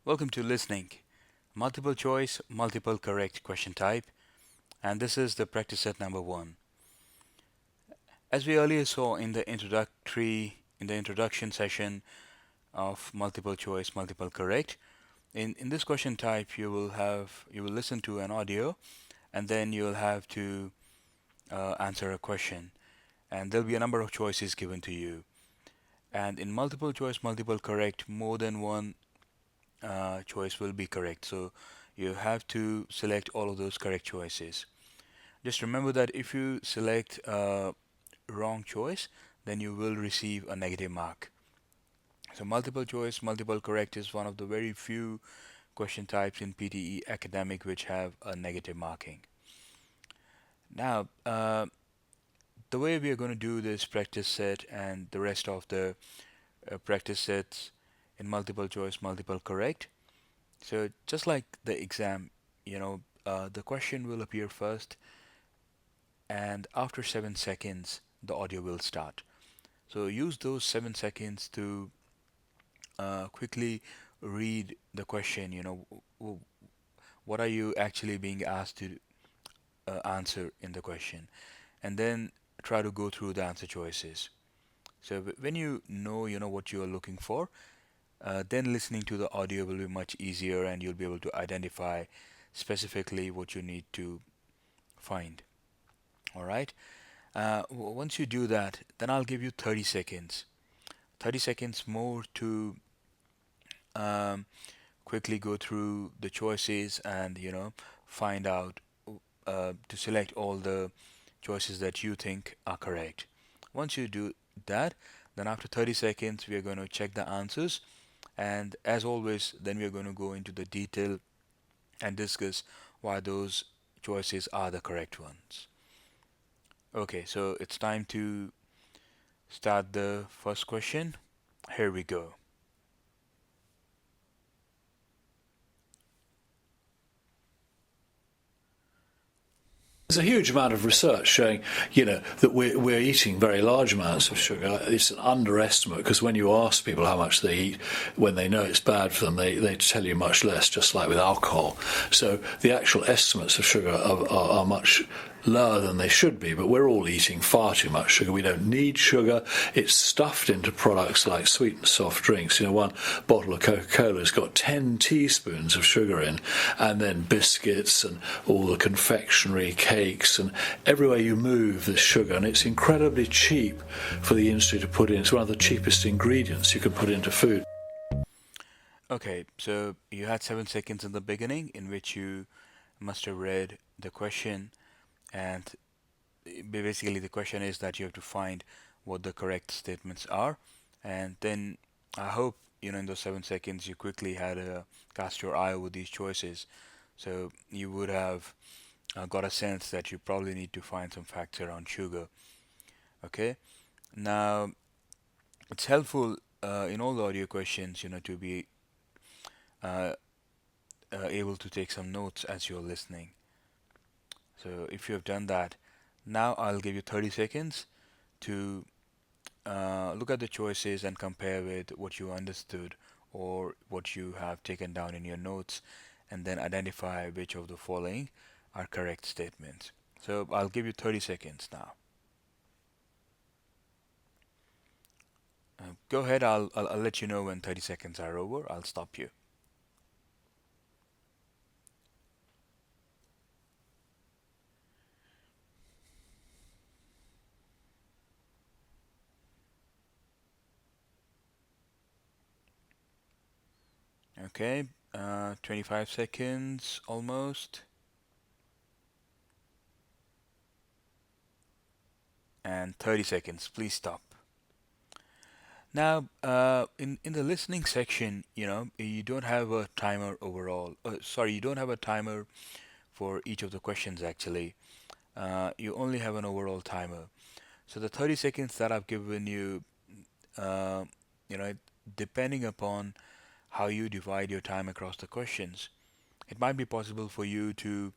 Welcome to listening. Multiple choice, multiple correct question type, and this is the practice set number one. As we earlier saw in the introduction session of multiple choice, multiple correct, in this question type you will listen to an audio and then you'll have to answer a question, and there'll be a number of choices given to you. And in multiple choice, multiple correct, more than one choice will be correct. So you have to select all of those correct choices. Just remember that if you select a wrong choice, then you will receive a negative mark. So multiple choice, multiple correct is one of the very few question types in PTE Academic which have a negative marking. Now, the way we are going to do this practice set and the rest of the practice sets in multiple choice, multiple correct. So just like the exam, the question will appear first, and after 7 seconds, the audio will start. So use those 7 seconds to quickly read the question. What are you actually being asked to answer in the question, and then try to go through the answer choices. So when you know what you are looking for, then listening to the audio will be much easier, and you'll be able to identify specifically what you need to find. All right. Once you do that, then I'll give you 30 seconds. 30 seconds more to um, quickly go through the choices and find out to select all the choices that you think are correct. Once you do that, then after 30 seconds we are going to check the answers, and as always then we are going to go into the detail and discuss why those choices are the correct ones. Okay, so it's time to start the first question. Here we go. There's a huge amount of research showing, that we're eating very large amounts of sugar. It's an underestimate because when you ask people how much they eat, when they know it's bad for them, they tell you much less, just like with alcohol. So the actual estimates of sugar are much lower than they should be, but we're all eating far too much sugar. We don't need sugar. It's stuffed into products like sweet and soft drinks. One bottle of Coca-Cola's got 10 teaspoons of sugar in, and then biscuits and all the confectionery, cakes, and everywhere you move there's sugar, and it's incredibly cheap for the industry to put in. It's one of the cheapest ingredients you can put into food. Okay, so you had 7 seconds in the beginning in which you must have read the question, and basically the question is that you have to find what the correct statements are, and then I hope in those 7 seconds you quickly had cast your eye over these choices, so you would have got a sense that you probably need to find some facts around sugar. Okay, now it's helpful in all the audio questions, to be uh, able to take some notes as you're listening. So if you have done that, now I'll give you 30 seconds to look at the choices and compare with what you understood or what you have taken down in your notes, and then identify which of the following are correct statements. So I'll give you 30 seconds now. Go ahead, I'll let you know when 30 seconds are over. I'll stop you. Okay, 25 seconds almost, and 30 seconds. Please stop. Now, in the listening section, you don't have a timer overall. Sorry, you don't have a timer for each of the questions actually. You only have an overall timer. So the 30 seconds that I've given you, uh, you know, depending upon how you divide your time across the questions, it might be possible for you to,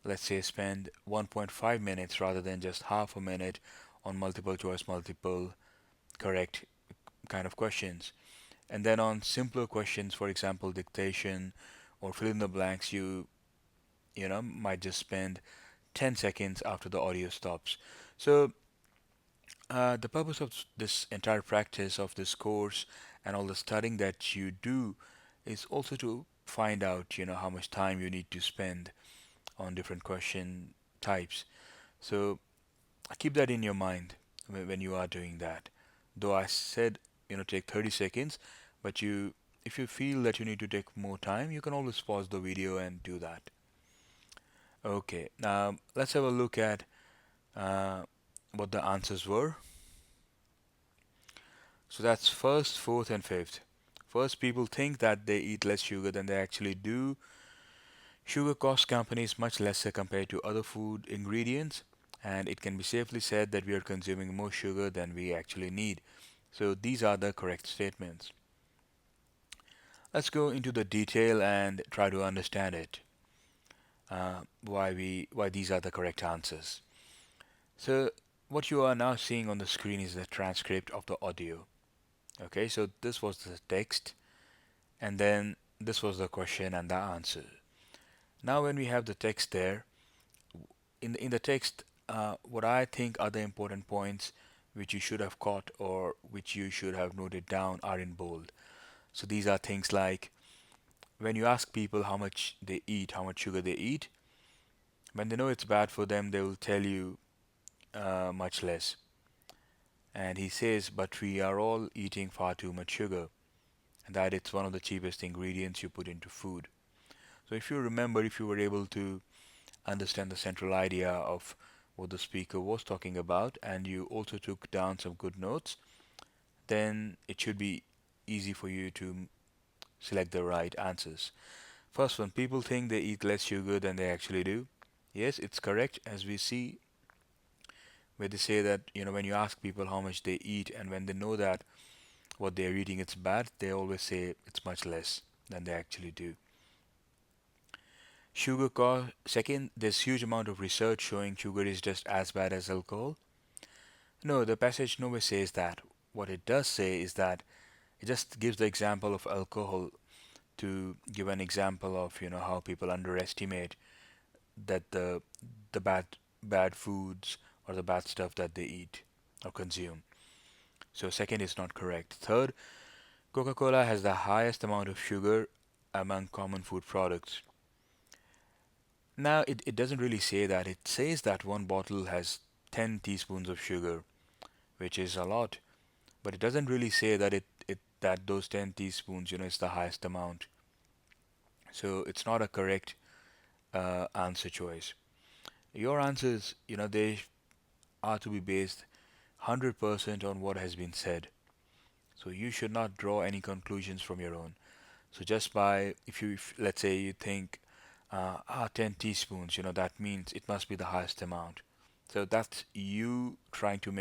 let's say, spend 1.5 minutes rather than just half a minute on multiple choice, multiple correct kind of questions. And then on simpler questions, for example, dictation or fill in the blanks, you might just spend 10 seconds after the audio stops. So the purpose of this entire practice of this course and all the studying that you do is also to find out, how much time you need to spend on different question types. So keep that in your mind when you are doing that. Though I said, take 30 seconds, but if you feel that you need to take more time, you can always pause the video and do that. Okay, now let's have a look at uh, what the answers were. So that's first, fourth, and fifth. First, people think that they eat less sugar than they actually do. Sugar costs companies much lesser compared to other food ingredients, and it can be safely said that we are consuming more sugar than we actually need. So these are the correct statements. Let's go into the detail and try to understand it. Why these are the correct answers. So what you are now seeing on the screen is the transcript of the audio. Okay, so this was the text, and then this was the question and the answer. Now when we have the text there, in the text, what I think are the important points which you should have caught or which you should have noted down are in bold. So these are things like when you ask people how much they eat, how much sugar they eat, when they know it's bad for them, they will tell you much less. And he says, but we are all eating far too much sugar, and that it's one of the cheapest ingredients you put into food. So if you remember, if you were able to understand the central idea of what the speaker was talking about, and you also took down some good notes, then it should be easy for you to select the right answers. First one, people think they eat less sugar than they actually do. Yes, it's correct, as we see where they say that, when you ask people how much they eat, and when they know that what they're eating it's bad, they always say it's much less than they actually do. Sugar cost. Second, there's huge amount of research showing sugar is just as bad as alcohol. No, the passage nowhere says that. What it does say is that it just gives the example of alcohol to give an example of how people underestimate that the bad foods or the bad stuff that they eat or consume. So second is not correct. Third, Coca-Cola has the highest amount of sugar among common food products. Now it doesn't really say that. It says that one bottle has 10 teaspoons of sugar, which is a lot, but it doesn't really say that it that those 10 teaspoons is the highest amount. So it's not a correct answer choice. Your answers, they are to be based 100% on what has been said. So you should not draw any conclusions from your own. So just by, if let's say you think 10 teaspoons, that means it must be the highest amount. So that's you trying to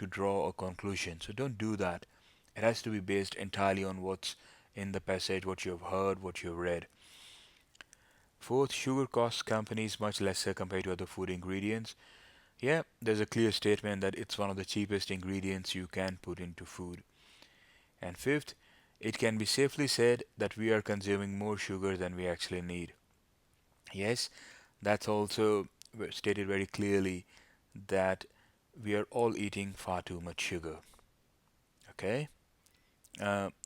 draw a conclusion. So don't do that. It has to be based entirely on what's in the passage, what you have heard, what you have read. Fourth, sugar costs companies much lesser compared to other food ingredients. Yeah, there's a clear statement that it's one of the cheapest ingredients you can put into food. And fifth, it can be safely said that we are consuming more sugar than we actually need. Yes, that's also stated very clearly that we are all eating far too much sugar. Okay?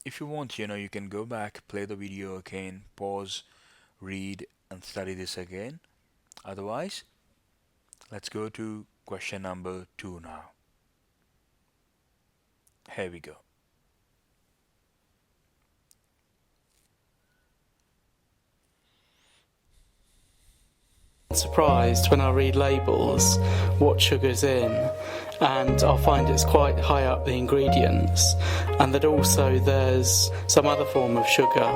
If you want, you can go back, play the video again, pause, read, and study this again. Otherwise, let's go to question number 2 now. Here we go. Surprised when I read labels what sugar's in, and I'll find it's quite high up the ingredients, and that also there's some other form of sugar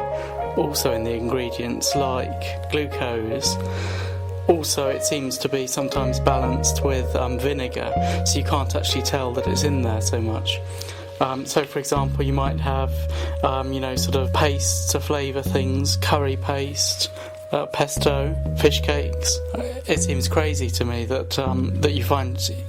also in the ingredients like glucose. Also, it seems to be sometimes balanced with vinegar, so you can't actually tell that it's in there so much. So, for example, you might have, sort of paste to flavour things, curry paste, pesto, fish cakes. It seems crazy to me that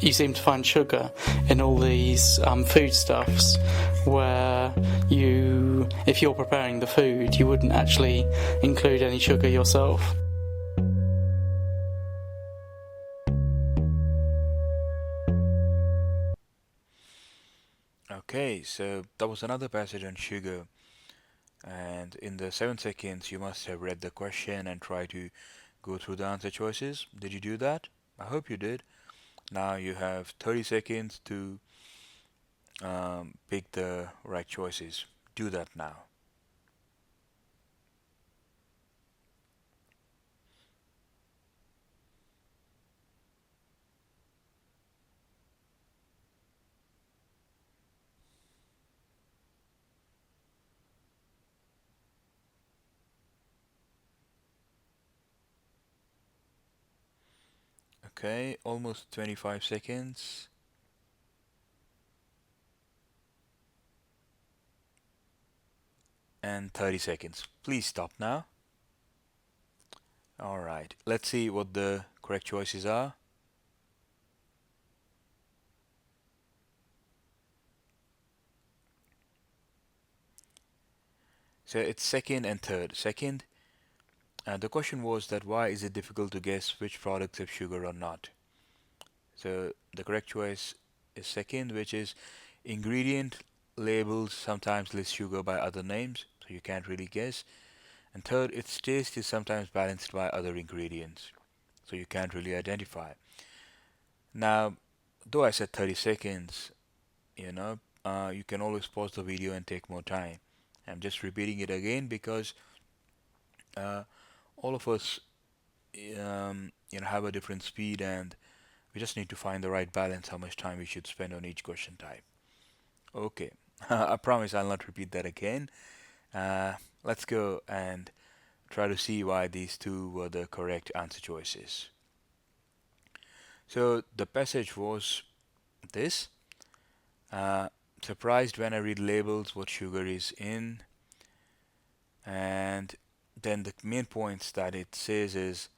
you seem to find sugar in all these foodstuffs, where if you're preparing the food, you wouldn't actually include any sugar yourself. Okay, so that was another passage on sugar. And in the 7 seconds, you must have read the question and try to go through the answer choices. Did you do that? I hope you did. Now you have 30 seconds to pick the right choices. Do that now. Okay, almost 25 seconds. And 30 seconds. Please stop now. Alright, let's see what the correct choices are. So it's second and third. Second, the question was that why is it difficult to guess which products have sugar or not? So the correct choice is second, which is ingredient labels sometimes list sugar by other names, so you can't really guess. And third, its taste is sometimes balanced by other ingredients, so you can't really identify. Now, though I said 30 seconds, you can always pause the video and take more time. I'm just repeating it again because uh, all of us, have a different speed, and we just need to find the right balance, how much time we should spend on each question type. Okay, I promise I'll not repeat that again. Uh, let's go and try to see why these two were the correct answer choices. So the passage was this. Uh, Surprised when I read labels what sugar is in, and then the main points that it says is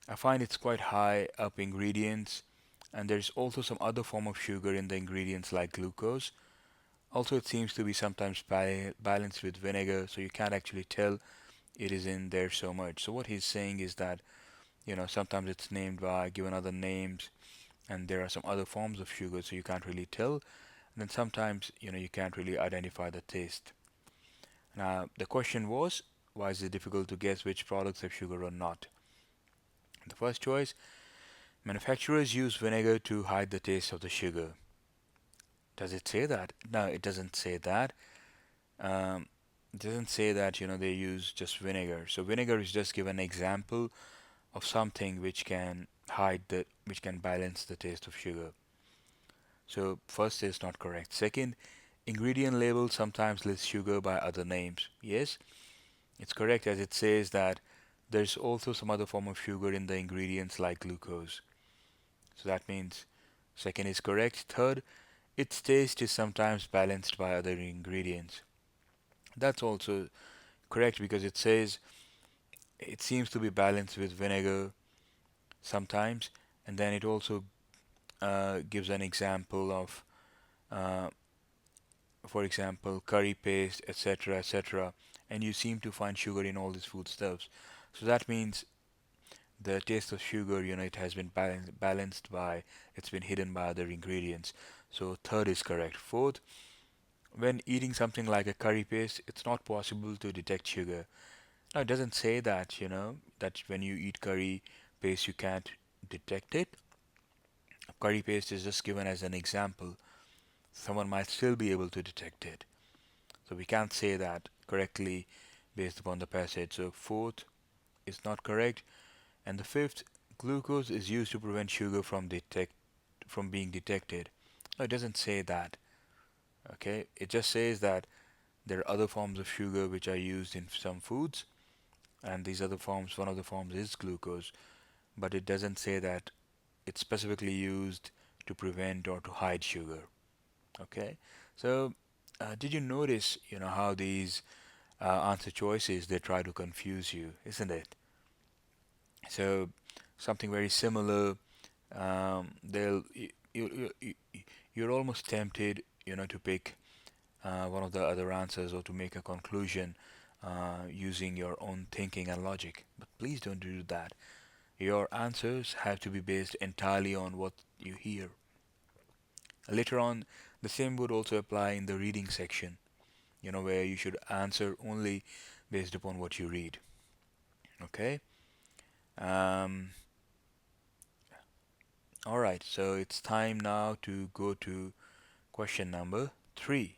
I find it's quite high up ingredients, and there's also some other form of sugar in the ingredients like glucose. Also, it seems to be sometimes balanced with vinegar, so you can't actually tell it is in there so much. So what he's saying is that sometimes it's named by given other names, and there are some other forms of sugar, so you can't really tell. And then sometimes you can't really identify the taste. Now the question was, why is it difficult to guess which products have sugar or not? The first choice, manufacturers use vinegar to hide the taste of the sugar. Does it say that? No, it doesn't say that. Um, it doesn't say that they use just vinegar. So vinegar is just give an example of something which can balance the taste of sugar. So first is not correct. Second, ingredient labels sometimes list sugar by other names. Yes, it's correct as it says that there's also some other form of sugar in the ingredients like glucose. So that means second is correct. Third, its taste is sometimes balanced by other ingredients. That's also correct because it says it seems to be balanced with vinegar sometimes, and then it also gives an example of, uh, for example, curry paste, etc., etc. And you seem to find sugar in all these foodstuffs. So that means the taste of sugar, it has been balanced by, it's been hidden by other ingredients. So third is correct. Fourth, when eating something like a curry paste, it's not possible to detect sugar. Now, it doesn't say that, that when you eat curry paste, you can't detect it. Curry paste is just given as an example. Someone might still be able to detect it. So we can't say that correctly based upon the passage. So fourth is not correct. And the fifth, glucose is used to prevent sugar from being detected. No, it doesn't say that. Okay, it just says that there are other forms of sugar which are used in some foods, and these other forms, one of the forms is glucose, but it doesn't say that it's specifically used to prevent or to hide sugar. Okay, so did you notice, how these answer choices they try to confuse you, isn't it? So something very similar. They'll you're almost tempted, to pick one of the other answers or to make a conclusion using your own thinking and logic. But please don't do that. Your answers have to be based entirely on what you hear. Later on, the same would also apply in the reading section, where you should answer only based upon what you read. Okay? Um, all right, so it's time now to go to question number 3.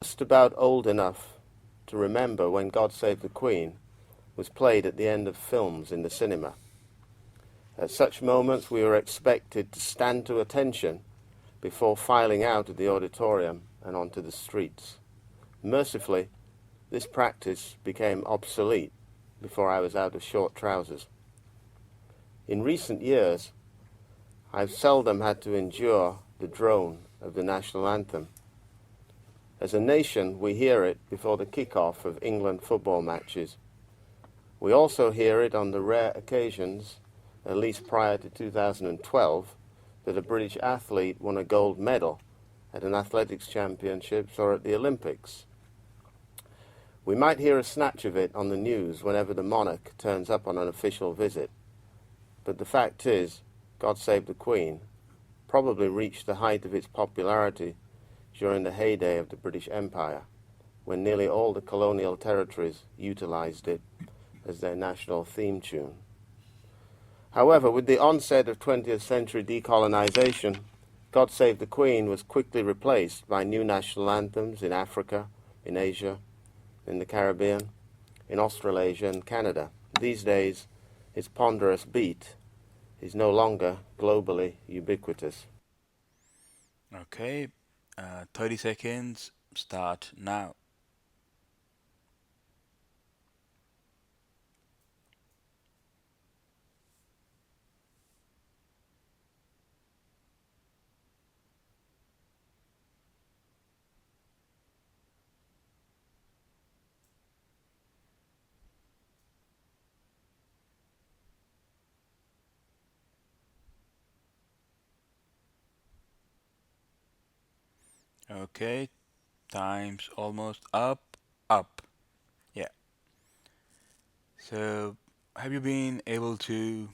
Just about old enough to remember when God Save the Queen was played at the end of films in the cinema. At such moments we were expected to stand to attention before filing out of the auditorium and onto the streets. Mercifully, this practice became obsolete before I was out of short trousers. In recent years, I've seldom had to endure the drone of the national anthem. As a nation, we hear it before the kick-off of England football matches. We also hear it on the rare occasions, at least prior to 2012, that a British athlete won a gold medal at an athletics championships or at the Olympics. We might hear a snatch of it on the news whenever the monarch turns up on an official visit. But the fact is, God Save the Queen probably reached the height of its popularity during the heyday of the British Empire, when nearly all the colonial territories utilized it as their national theme tune. However, with the onset of 20th century decolonization, God Save the Queen was quickly replaced by new national anthems in Africa, in Asia, in the Caribbean, in Australasia and Canada. These days, its ponderous beat is no longer globally ubiquitous. Okay, 30 seconds, start now. Okay, time's almost up, up. Yeah. So, have you been able to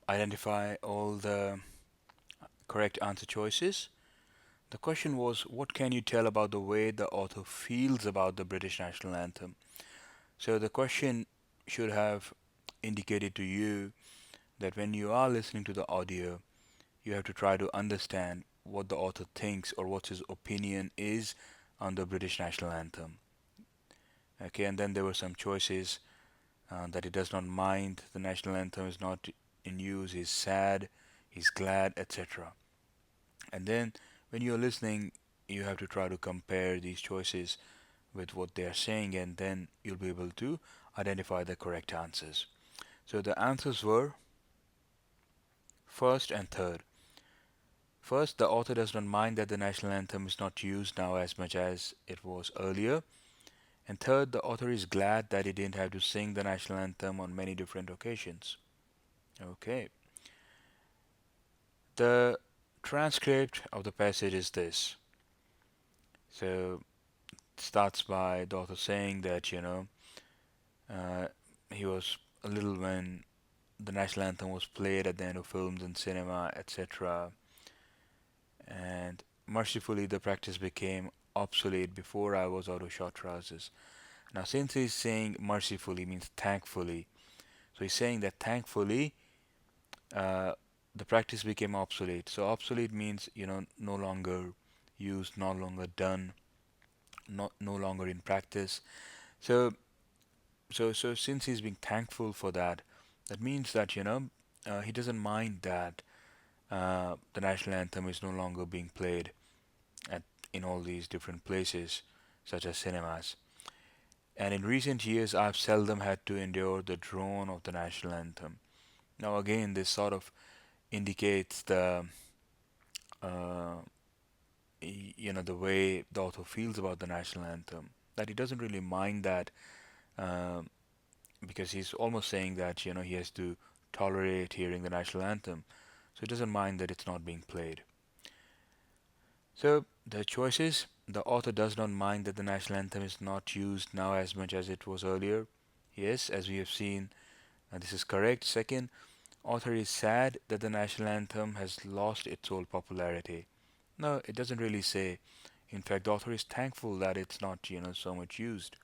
identify all the correct answer choices? The question was, what can you tell about the way the author feels about the British national anthem? So, the question should have indicated to you that when you are listening to the audio, you have to try to understand what the author thinks or what his opinion is on the British national anthem. Okay, and then there were some choices that he does not mind the national anthem is not in use, he's sad, he's glad, etc. And then when you're listening, you have to try to compare these choices with what they are saying, and then you'll be able to identify the correct answers. So the answers were first and third. First, the author does not mind that the national anthem is not used now as much as it was earlier. And third, the author is glad that he didn't have to sing the national anthem on many different occasions. Okay. The transcript of the passage is this. So it starts by the author saying that, uh, he was a little when the national anthem was played at the end of films and cinema, etc. And mercifully, the practice became obsolete before I was out of short trousers. Now, since he's saying mercifully means thankfully, so he's saying that thankfully uh, the practice became obsolete. So obsolete means no longer used, no longer done, no longer in practice. So so since he's being thankful for that, that means that he doesn't mind that the national anthem is no longer being played at in all these different places, such as cinemas. And in recent years, I've seldom had to endure the drone of the national anthem. Now, again, this sort of indicates uh, the way the author feels about the national anthem, that he doesn't really mind that, um, because he's almost saying that he has to tolerate hearing the national anthem, so he doesn't mind that it's not being played. So the choices: the author does not mind that the national anthem is not used now as much as it was earlier. Yes, as we have seen, this is correct. Second, author is sad that the national anthem has lost its old popularity. No, it doesn't really say. In fact, the author is thankful that it's not, so much used.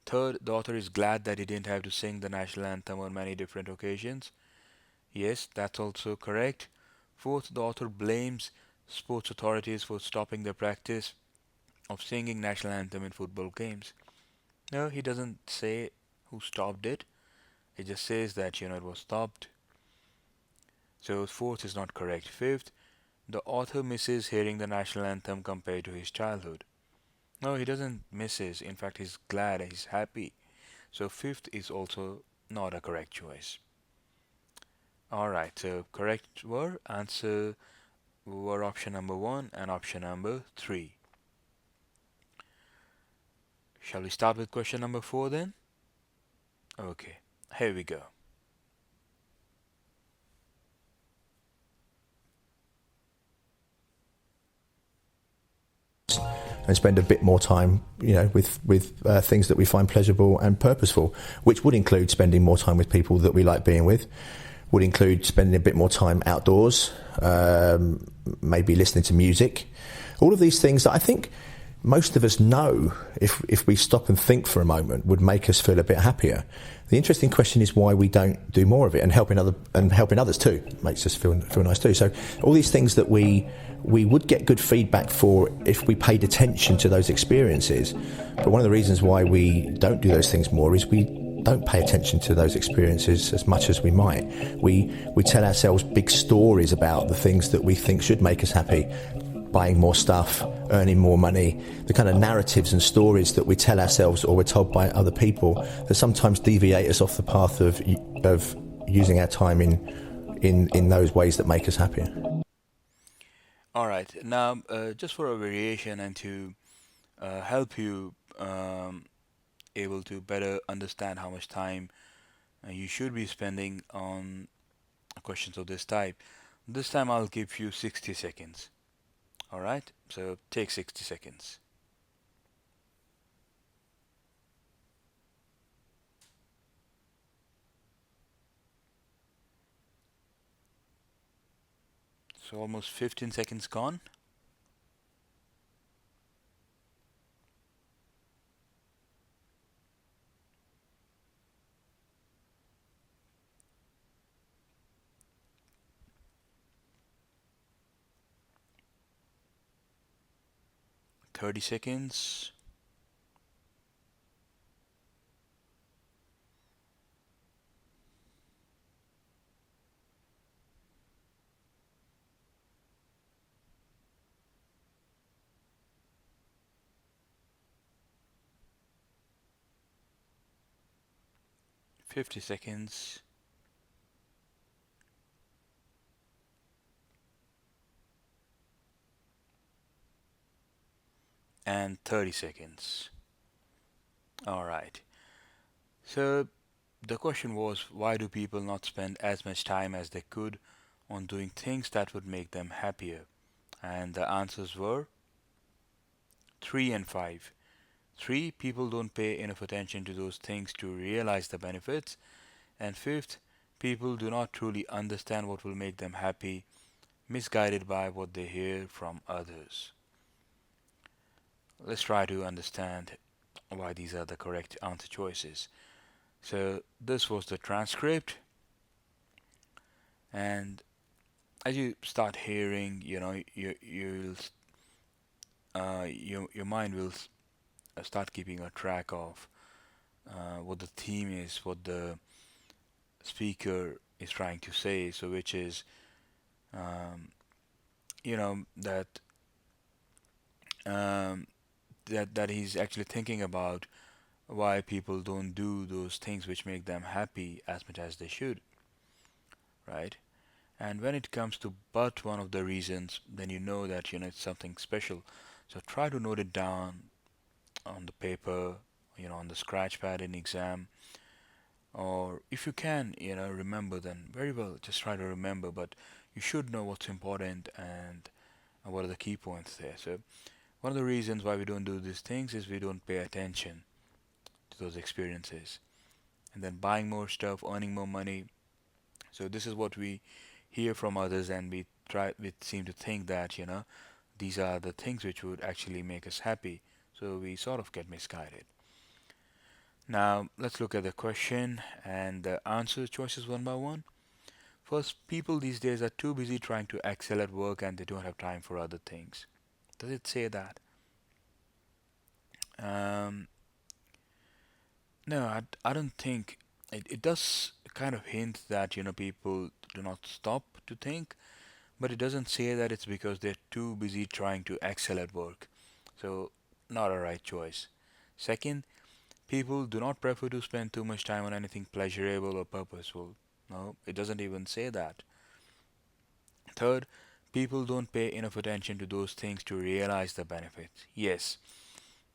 Third, the author is glad that he didn't have to sing the national anthem on many different occasions. Yes, that's also correct. Fourth, the author blames sports authorities for stopping the practice of singing national anthem in football games. No, he doesn't say who stopped it. He just says that, it was stopped. So fourth is not correct. Fifth, the author misses hearing the national anthem compared to his childhood. No, he doesn't misses. In fact, he's glad, he's happy. So fifth is also not a correct choice. Alright, so correct were option number one and option number three. Shall we start with question number four then? Okay, here we go. And spend a bit more time, with things that we find pleasurable and purposeful, which would include spending more time with people that we like being with, would include spending a bit more time outdoors, maybe listening to music. All of these things that I think most of us know, if we stop and think for a moment, would make us feel a bit happier. The interesting question is why we don't do more of it, and helping others too makes us feel nice too. So all these things that we would get good feedback for if we paid attention to those experiences. But one of the reasons why we don't do those things more is we don't pay attention to those experiences as much as we might. We tell ourselves big stories about the things that we think should make us happy. Buying more stuff, earning more money, the kind of narratives and stories that we tell ourselves or we're told by other people that sometimes deviate us off the path of using our time in those ways that make us happier. All right, now just for a variation and to help you able to better understand how much time you should be spending on questions of this type, this time I'll give you 60 seconds. All right, so take 60 seconds. So almost 15 seconds gone. Thirty seconds. 50 seconds. And 30 seconds. All right. So the question was, why do people not spend as much time as they could on doing things that would make them happier? And the answers were 3 and 5. 3, people don't pay enough attention to those things to realize the benefits. And fifth, people do not truly understand what will make them happy, misguided by what they hear from others. Let's try to understand why these are the correct answer choices. So this was the transcript, and as you start hearing, your mind will start keeping a track of what the theme is, what the speaker is trying to say. So which is, that um, that he's actually thinking about why people don't do those things which make them happy as much as they should, right? And when it comes to but one of the reasons, then you know that it's something special. So try to note it down on the paper, on the scratch pad in exam, or if you can, remember, then very well, just try to remember. But you should know what's important and what are the key points there. So one of the reasons why we don't do these things is we don't pay attention to those experiences. And then buying more stuff, earning more money. So this is what we hear from others, and we seem to think that these are the things which would actually make us happy. So we sort of get misguided. Now let's look at the question and the answer choices one by one. First, people these days are too busy trying to excel at work and they don't have time for other things. Does it say that? Um, no, I don't think it does kind of hint that people do not stop to think, but it doesn't say that it's because they're too busy trying to excel at work. So, not a right choice. Second, people do not prefer to spend too much time on anything pleasurable or purposeful. No, it doesn't even say that. Third, people don't pay enough attention to those things to realize the benefits. Yes,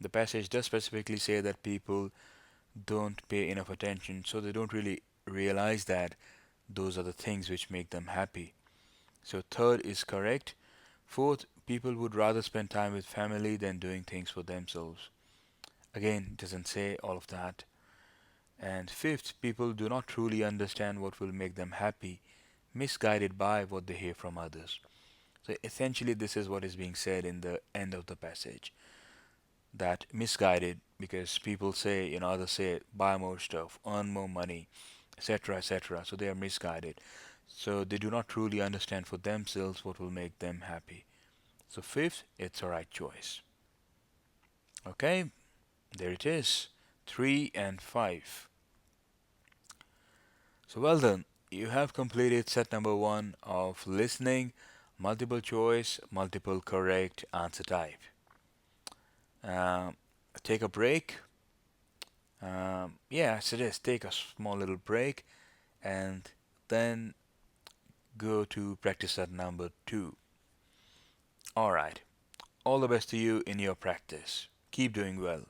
the passage does specifically say that people don't pay enough attention, so they don't really realize that those are the things which make them happy. So, third is correct. Fourth, people would rather spend time with family than doing things for themselves. Again, it doesn't say all of that. And fifth, people do not truly understand what will make them happy, misguided by what they hear from others. So essentially, this is what is being said in the end of the passage, that misguided because people say, others say, buy more stuff, earn more money, etc., etc. So they are misguided. So they do not truly understand for themselves what will make them happy. So, fifth, it's a right choice. Okay, there it is, 3 and 5. So, well done. You have completed set number 1 of listening, multiple choice, multiple correct answer type. Um, Take a break. Yeah, I suggest take a small little break and then go to practice set number 2. Alright, all the best to you in your practice. Keep doing well.